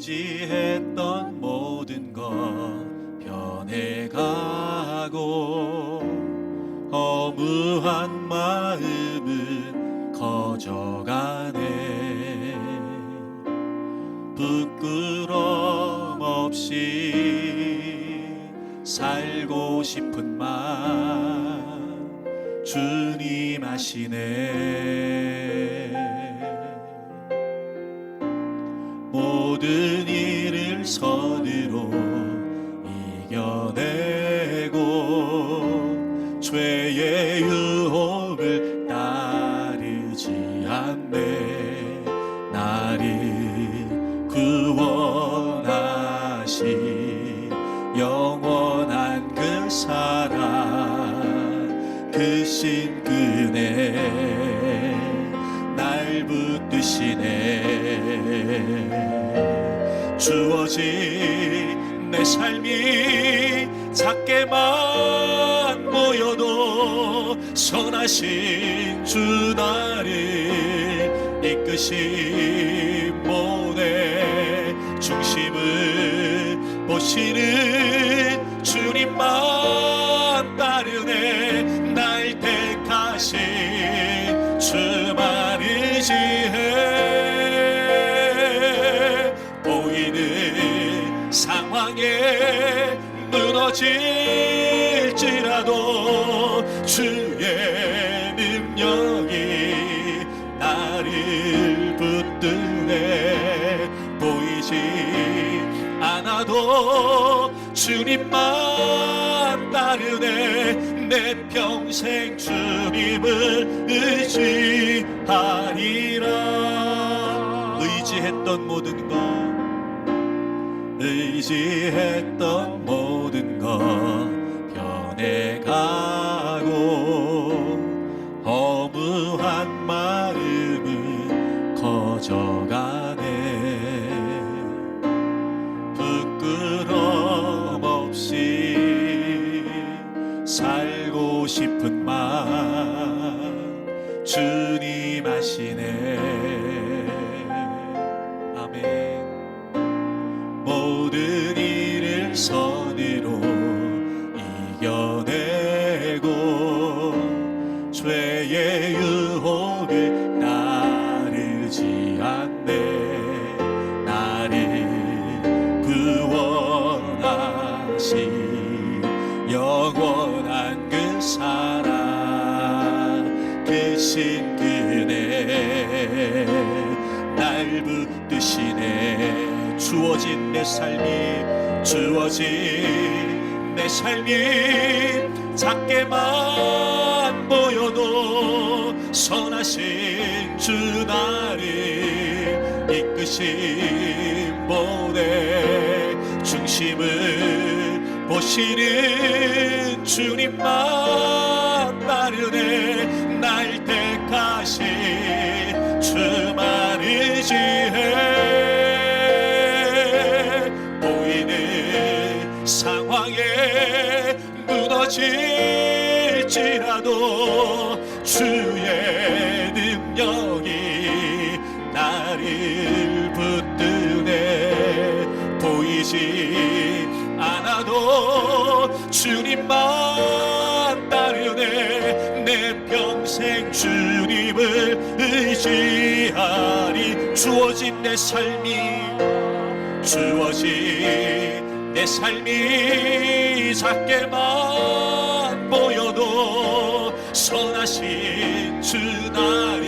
의지했던 모든 것 변해가고 허무한 마음은 커져가네. 부끄럼 없이 살고 싶은 맘 주님 아시네. 모든 일을 선으로 이겨내고 죄의 유혹을 따르지 않네. 나를 구원하신 영원한 그 사랑 그 신 그네 날 붙드시네. 주어진 내 삶이 작게만 보여도 선하신 주 나를 이끄신 모내 중심을 보시는 주님만 따르네. 날 택하신 주만 의지해. 보이는 상황에 무너질지라도 주의 능력이 나를 붙드네. 보이지 않아도 주님만 따르네. 내 평생 주님을 의지하리라. 의지했던 모든 것 의지했던 모든 것 변해가고 허무한 마음은 커져가네. 부끄럼 없이 살고 싶은 마음 주님 아시네. 아멘. 모든 일을 선으로 이겨내고 죄의 유혹을 따르지 않네. 나를 구원하신 영원한 그 사랑 그 신 그네 날 붙드시네. 주어진 내 삶이 작게만 보여도 선하신 주 나를 이끄신 모내 중심을 보시는 주님만 따르네. 날 택하신 주만 의지해. 상황에 무너질지라도 주의 능력이 나를 붙드네. 보이지 않아도 주님만 따르네. 내 평생 주님을 의지하리. 주어진 내 삶이 작게만 보여도 선하신 주 나를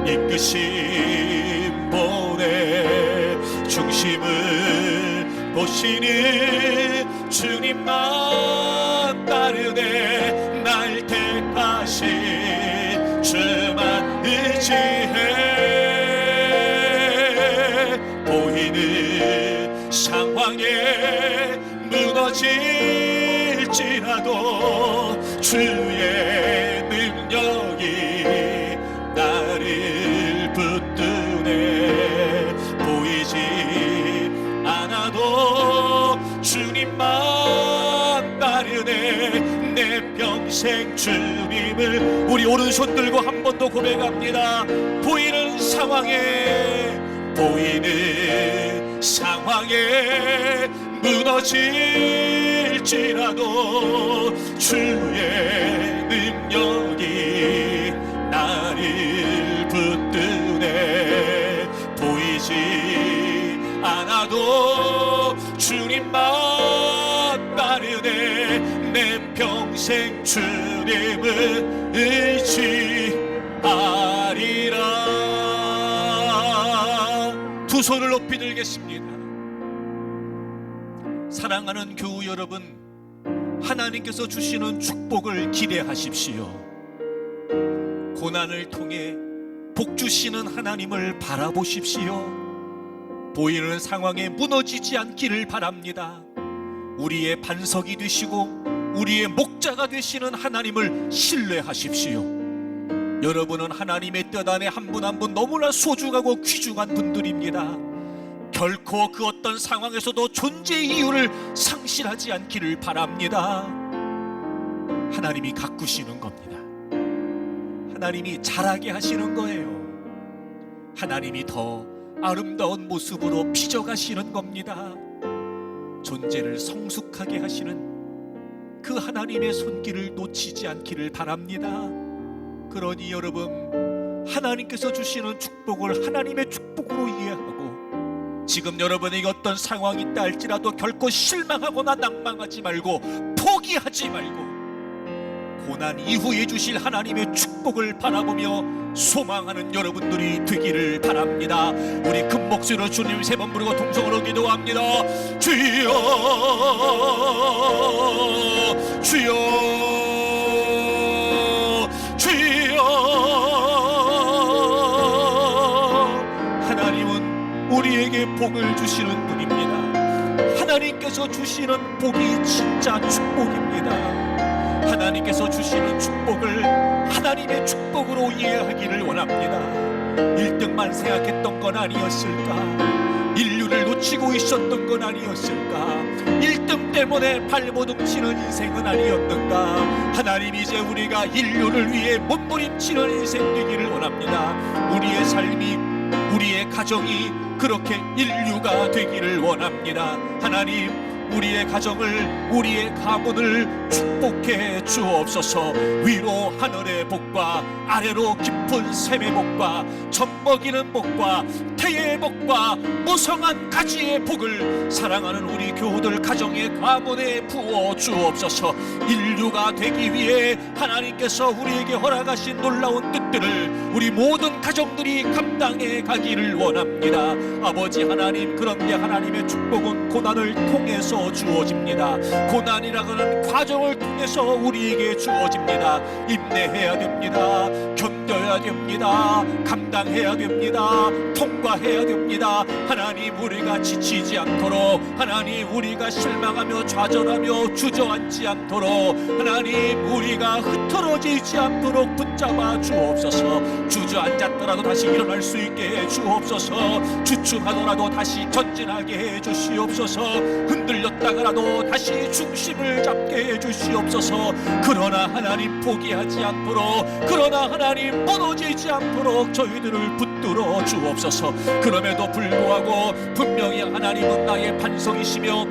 이끄신 보내 중심을 보시는 주님만 따르네. 날 택하신 주만 의지해. 보이는 상황에 무너질지라도 주의 능력이 나를 붙드네. 보이지 않아도 주님만 따르네. 내 평생 주님을 우리 오른손 들고 한 번 더 고백합니다. 보이는 상황에 보이는 상황에 무너질지라도 주의 능력이 나를 붙드네. 보이지 않아도 주님만 따르네. 내 평생 주님을 의지하리라. 두 손을 높이 들겠습니다. 사랑하는 교우 여러분, 하나님께서 주시는 축복을 기대하십시오. 고난을 통해 복 주시는 하나님을 바라보십시오. 보이는 상황에 무너지지 않기를 바랍니다. 우리의 반석이 되시고 우리의 목자가 되시는 하나님을 신뢰하십시오. 여러분은 하나님의 뜻 안에 한 분 한 분 너무나 소중하고 귀중한 분들입니다. 결코 그 어떤 상황에서도 존재의 이유를 상실하지 않기를 바랍니다. 하나님이 가꾸시는 겁니다. 하나님이 자라게 하시는 거예요. 하나님이 더 아름다운 모습으로 빚어가시는 겁니다. 존재를 성숙하게 하시는 그 하나님의 손길을 놓치지 않기를 바랍니다. 그러니 여러분, 하나님께서 주시는 축복을 하나님의 축복으로 이해하고, 지금 여러분에게 어떤 상황이 있다 할지라도 결코 실망하거나 낭망하지 말고 포기하지 말고 고난 이후에 주실 하나님의 축복을 바라보며 소망하는 여러분들이 되기를 바랍니다. 우리 큰 목소리로 주님 세 번 부르고 통성으로 기도합니다. 주여 주여 주여. 하나님은 우리에게 복을 주시는 분입니다. 하나님께서 주시는 복이 진짜 축복입니다. 하나님께서 주시는 축복을 하나님의 축복으로 이해하기를 원합니다. 1등만 생각했던 건 아니었을까? 인류를 놓치고 있었던 건 아니었을까? 1등 때문에 발버둥 치는 인생은 아니었는가? 하나님, 이제 우리가 인류를 위해 몸부림치는 인생 되기를 원합니다. 우리의 삶이, 우리의 가정이 그렇게 인류가 되기를 원합니다. 하나님, 우리의 가정을, 우리의 가문을 축복해 주옵소서. 위로 하늘의 복과 아래로 깊은 샘의 복과 젖먹이는 복과 태의 복과 무성한 가지의 복을 사랑하는 우리 교우들 가정의 가문에 부어 주옵소서. 인류가 되기 위해 하나님께서 우리에게 허락하신 놀라운 뜻들을 우리 모든 가정들이 감당해 가기를 원합니다. 아버지 하나님, 그런데 하나님의 축복은 고난을 통해서 주어집니다. 고난이라는 과정을 통해서 우리에게 주어집니다. 인내해야 됩니다. 견뎌야 됩니다. 감당해야 됩니다. 통과해야 됩니다. 하나님, 우리가 지치지 않도록, 하나님, 우리가 실망하며 좌절하며 주저앉지 않도록, 하나님, 우리가 흐트러지지 않도록 붙잡아 주옵소서. 주저앉았더라도 다시 일어날 수 있게 해 주옵소서. 주춤하더라도 다시 전진하게 해 주시옵소서. 흔들렸다가라도 다시 중심을 잡게 해 주시옵소서. 그러나 하나님, 포기하지 않도록, 그러나 하나님, 무너지지 않도록 저희들을 붙들어 주옵소서. 그럼에도 불구하고 분명히 하나님은 나의 반석이시며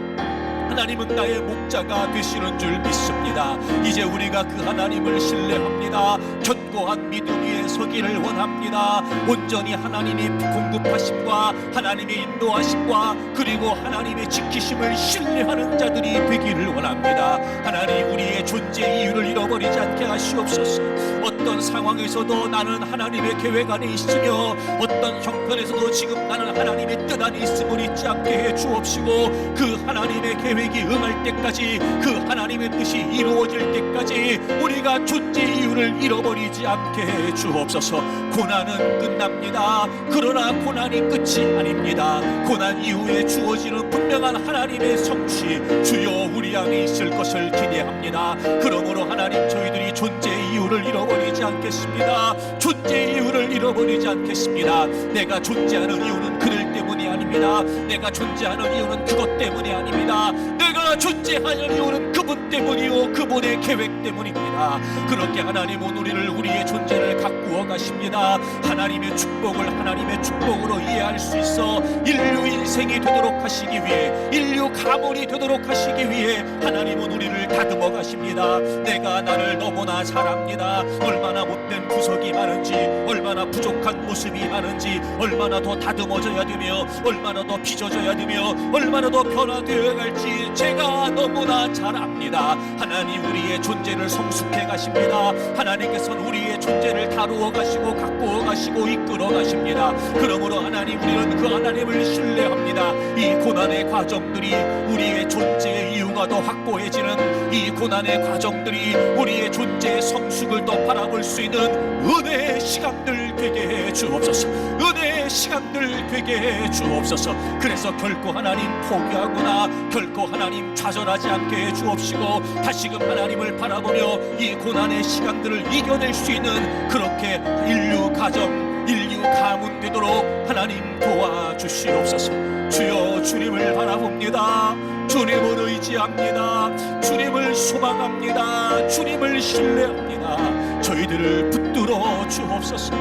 하나님은 나의 목자가 되시는 줄 믿습니다. 이제 우리가 그 하나님을 신뢰합니다. 견고한 믿음 위에 서기를 원합니다. 온전히 하나님이 공급하심과 하나님의 인도하심과 그리고 하나님의 지키심을 신뢰하는 자들이 되기를 원합니다. 하나님, 우리의 존재 이유를 잃어버리지 않게 하시옵소서. 어떤 상황에서도 나는 하나님의 계획 안에 있으며 어떤 형편에서도 지금 나는 하나님의 뜻 안에 있음을 잊지 않게 해 주옵시고, 그 하나님의 계획이 응할 때까지, 그 하나님의 뜻이 이루어질 때까지 우리가 존재 이유를 잃어버리지 않게 해 주옵소서. 고난은 끝납니다. 그러나 고난이 끝이 아닙니다. 고난 이후에 주어지는 분명한 하나님의 성취, 주여 우리 안에 있을 것을 기대합니다. 그러므로 하나님, 저희들이 존재 이유를 잃어버리지 않겠습니다. 존재 이유를 잃어버리지 않겠습니다. 내가 존재하는 이유는 그들 때문이 아닙니다. 내가 존재하는 이유는 그것 때문이 아닙니다. 내가 존재하는 이유는 그분 때문이요, 그분의 계획 때문입니다. 그렇게 하나님은 우리를, 우리의 존재를 가꾸어 가십니다. 하나님의 축복으로 이해할 수 있어 인류 인생이 되도록 하시기 위해, 인류 가문이 되도록 하시기 위해 하나님은 우리를 다듬어 가십니다. 내가 나를 너무나 잘 압니다. 얼마나 못된 구석이 많은지, 얼마나 부족한 모습이 많은지, 얼마나 더 다듬어져야 되며, 얼마나 더 빚어져야 되며, 얼마나 더 변화되어 갈지 제가 너무나 잘 압니다. 하나님 우리의 존재를 성숙해 가십니다. 하나님께서는 우리의 존재를 다루어 가시고 가꾸어 가시고 이끌어 가십니다. 그러므로 하나님, 우리는 그 하나님을 신뢰합니다. 이 고난의 과정들이 우리의 존재의 이유가 더 확고해지는, 이 고난의 과정들이 우리의 존재의 성숙을 더 바라볼 수 있는 은혜의 시간들 되게 해 주옵소서. 은혜의 시간들 되게 해 주옵소서. 그래서 결코 하나님 포기하거나 결코 하나님 좌절하지 않게 해 주옵시고, 다시금 하나님을 바라보며 이 고난의 시간들을 이겨낼 수 있는 그렇게 인류 가정, 인류 가문 되도록 하나님 도와주시옵소서. 주여, 주님을 바라봅니다. 주님을 의지합니다. 주님을 소망합니다. 주님을 신뢰합니다. 저희들을 붙들어 주옵소서.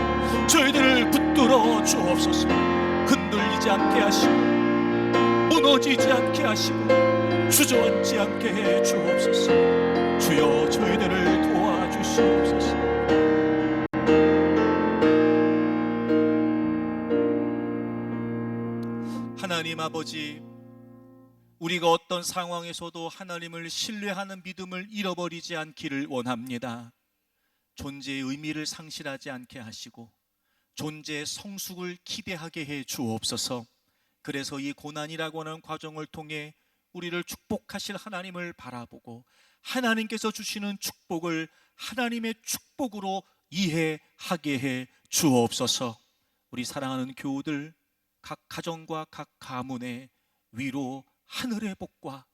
저희들을 붙들어 주옵소서. 흔들리지 않게 하시고, 무너지지 않게 하시고, 주저앉지 않게 해 주옵소서. 주여, 저희들을 도와주시옵소서. 하나님 아버지, 우리가 어떤 상황에서도 하나님을 신뢰하는 믿음을 잃어버리지 않기를 원합니다. 존재의 의미를 상실하지 않게 하시고 존재의 성숙을 기대하게 해 주옵소서. 그래서 이 고난이라고 하는 과정을 통해 우리를 축복하실 하나님을 바라보고 하나님께서 주시는 축복을 하나님의 축복으로 이해하게 해 주옵소서. 우리 사랑하는 교우들, 각 가정과 각 가문에 위로 하늘의 복과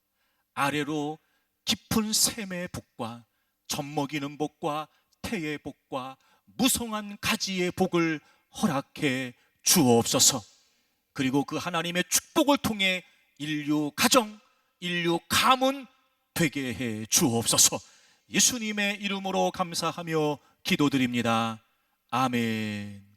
아래로 깊은 샘의 복과 젖먹이는 복과 태의 복과 무성한 가지의 복을 허락해 주옵소서. 그리고 그 하나님의 축복을 통해 인류 가정, 인류 가문 되게 해 주옵소서. 예수님의 이름으로 감사하며 기도드립니다. 아멘.